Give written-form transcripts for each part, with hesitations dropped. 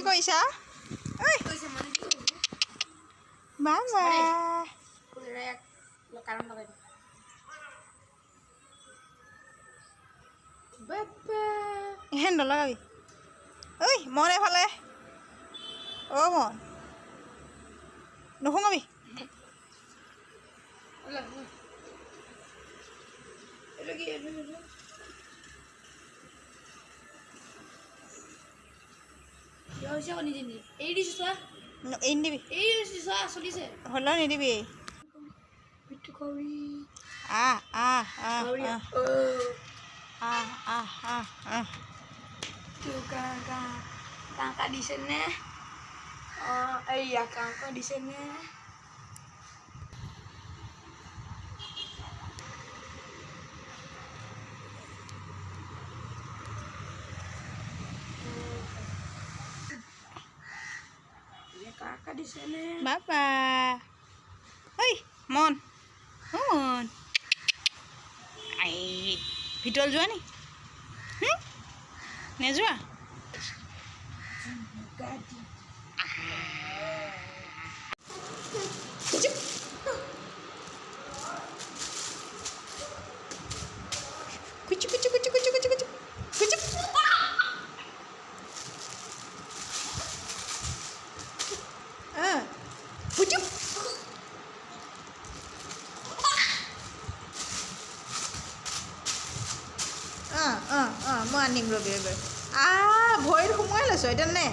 কৰিছা ঐ বাবা ইহেন নলগাবি ঐ মন এফালে অ' মন নুসুমাবি নিদিবি হ'লেও নিদিবি আহ আহ আহ আহ আহ আহ আহ কাঁকা দিছে নে অঁ এইয়া কাঁকা দিছে নে কাঁকা দিছে নে বাবা ঐ মন মন আই ভিতৰত যোৱা নি নেযোৱা কুচু কুচু কুচু কুচু কুচু কুচু কুচু কুচু মই আনিম ৰবি এবাৰ ভৰিত সোমোৱাই লৈছোঁ এতিয়া নে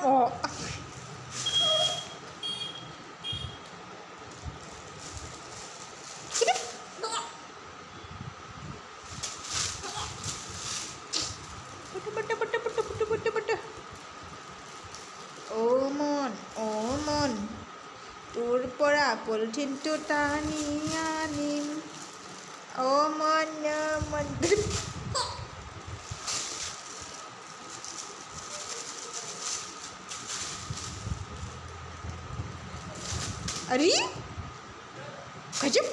অঁ অ' মন তোৰ পৰা পলিথিনটো টানি আনিম অ' মন আৰে গজব